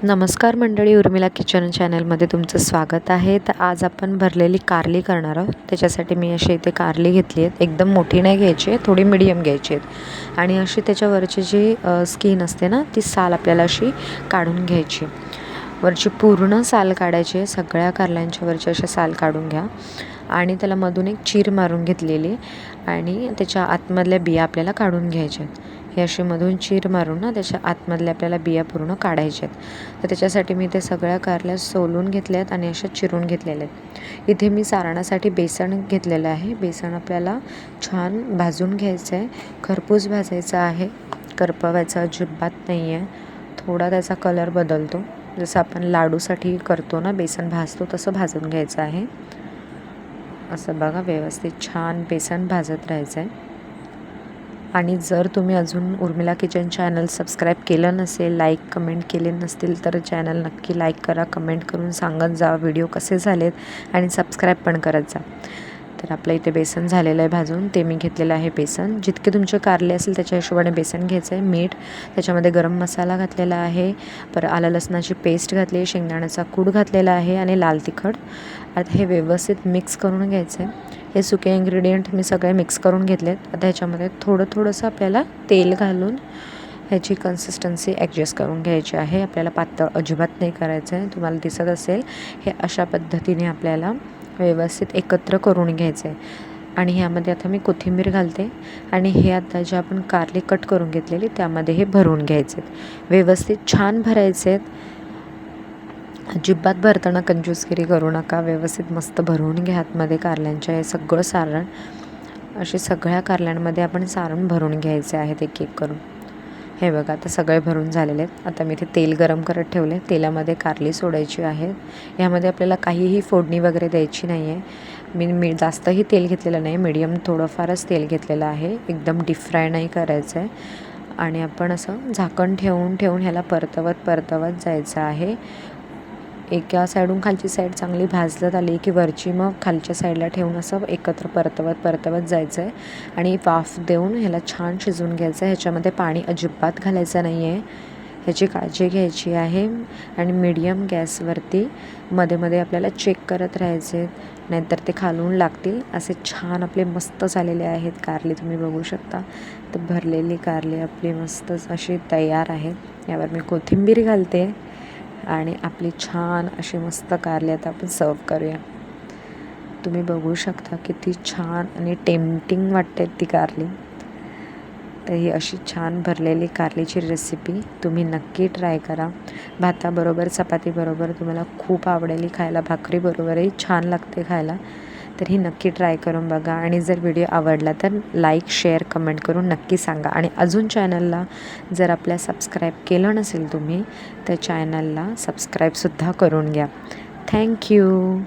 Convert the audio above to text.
नमस्कार मंडळी, उर्मिला किचन चॅनलमध्ये तुमचं स्वागत आहे. तर आज आपण भरलेली कारली करणार आहोत. त्याच्यासाठी मी अशी इथे कारली घेतली आहेत. एकदम मोठी नाही घ्यायची आहे, थोडी मीडियम घ्यायची आहेत. आणि अशी त्याच्यावरची जी स्किन असते ना, ती साल आपल्याला अशी काढून घ्यायची. वरची पूर्ण साल काढायची आहे. सगळ्या कारल्यांच्या वरची अशी साल काढून घ्या. आणि त्याला मधून एक चीर मारून घेतलेली आणि त्याच्या आतमधल्या बिया आपल्याला काढून घ्यायच्या आहेत. हे अशी मधून चीर मारून ना त्याच्या आतमधल्या आपल्याला बिया पूर्ण काढायच्या आहेत. तर त्याच्यासाठी मी ते सगळ्या कारल्या सोलून घेतल्या आहेत आणि अशा चिरून घेतलेल्या आहेत. इथे मी सारणासाठी बेसन घेतलेलं आहे. बेसन आपल्याला छान भाजून घ्यायचं आहे. खरपूस भाजायचं आहे, करपवायचं अजिबात नाही आहे. थोडा त्याचा कलर बदलतो, जसं आपण लाडूसाठी करतो ना बेसन भाजतो तसं भाजून घ्यायचं आहे. असं बघा, व्यवस्थित छान बेसन भाजत राहायचं आहे. आणि जर तुम्ही अजून उर्मिला किचन चॅनल सबस्क्राईब केलं नसेल, लाईक कमेंट केले नसतील तर चॅनल नक्की लाईक करा, कमेंट करून सांगत जा व्हिडिओ कसे झालेत आणि सबस्क्राईब पण करत जा. तर आपलं इथे बेसन झालेलं आहे भाजून, ते मी घेतलेलं आहे बेसन. जितके तुमचे कारले असेल त्याच्या हिशोबाने बेसन घ्यायचं आहे. मीठ, त्याच्यामध्ये गरम मसाला घातलेला आहे, परत आलं लसणाची पेस्ट घातली आहे, शेंगदाण्याचा कूट घातलेला आहे आणि लाल तिखट. आता हे व्यवस्थित मिक्स करून घ्यायचं आहे. हे सुके इन्ग्रेडियंट मी सगळे मिक्स करून घेतलेत. आता ह्याच्यामध्ये थोडंसं आपल्याला तेल घालून ह्याची कन्सिस्टन्सी ॲडजस्ट करून घ्यायची आहे. आपल्याला पातळ अजिबात नाही करायचं आहे. तुम्हाला दिसत असेल हे अशा पद्धतीने आपल्याला व्यवस्थित एकत्र करून घ्यायचं आहे. आणि ह्यामध्ये आता मी कोथिंबीर घालते आणि हे आता जे आपण कारले कट करून घेतलेले त्यामध्ये हे भरून घ्यायचे आहेत. व्यवस्थित छान भरायचे आहेत. अजिबात भरताना कंजूसगिरी करू नका. व्यवस्थित मस्त भरून घ्या आतमध्ये कारल्यांच्या. हे सगळं सारण असे सगळ्या कारल्यांमध्ये आपण सारण भरून घ्यायचे आहे एक एक करून. हे बघा, आता सगळे भरून झालेले आहेत. आता मी ते तेल गरम करत ठेवले. तेलामध्ये कारली सोडायची आहेत. ह्यामध्ये आपल्याला काहीही फोडणी वगैरे द्यायची नाही आहे. मी जास्तही तेल घेतलेलं नाही, मीडियम थोडंफारच तेल घेतलेलं आहे. एकदम डीप फ्राय नाही करायचं आहे. आणि आपण असं झाकण ठेवून ह्याला परतवत जायचं आहे. एका साईडून खालची साईड चांगली भाजत आली की वरची मग खालच्या साईडला ठेवून असं एकत्र परतवत जायचं आहे. आणि वाफ देऊन ह्याला छान शिजवून घ्यायचं आहे. ह्याच्यामध्ये पाणी अजिबात घालायचं नाही आहे, ह्याची काळजी घ्यायची आहे. आणि मीडियम गॅसवरती मध्ये आपल्याला चेक करत राहायचे, नाहीतर ते खालून लागतील. असे छान आपले मस्त झालेले आहेत कारली, तुम्ही बघू शकता. तर भरलेली कारली आपली मस्त अशी तयार आहेत. यावर मी कोथिंबीर घालते आणि आपली छान अशी मस्त कारली आता आपण सर्व करूया. तुम्ही बघू शकता किती छान आणि टेम्पटिंग वाटते ती कारली. तर ही अशी छान भरलेली कारलीची रेसिपी तुम्ही नक्की ट्राय करा. भाताबरोबर, चपातीबरोबर तुम्हाला खूप आवडेल खायला. भाकरीबरोबरही छान लागते खायला. तर ही नक्की ट्राय करून बघा. आणि जर व्हिडिओ आवडला तर लाईक, शेअर, कमेंट करून नक्की सांगा. आणि अजून चॅनलला जर आपल्या सबस्क्राईब केलं नसेल तुम्ही तर चॅनलला सबस्क्राईबसुद्धा करून घ्या. थँक्यू.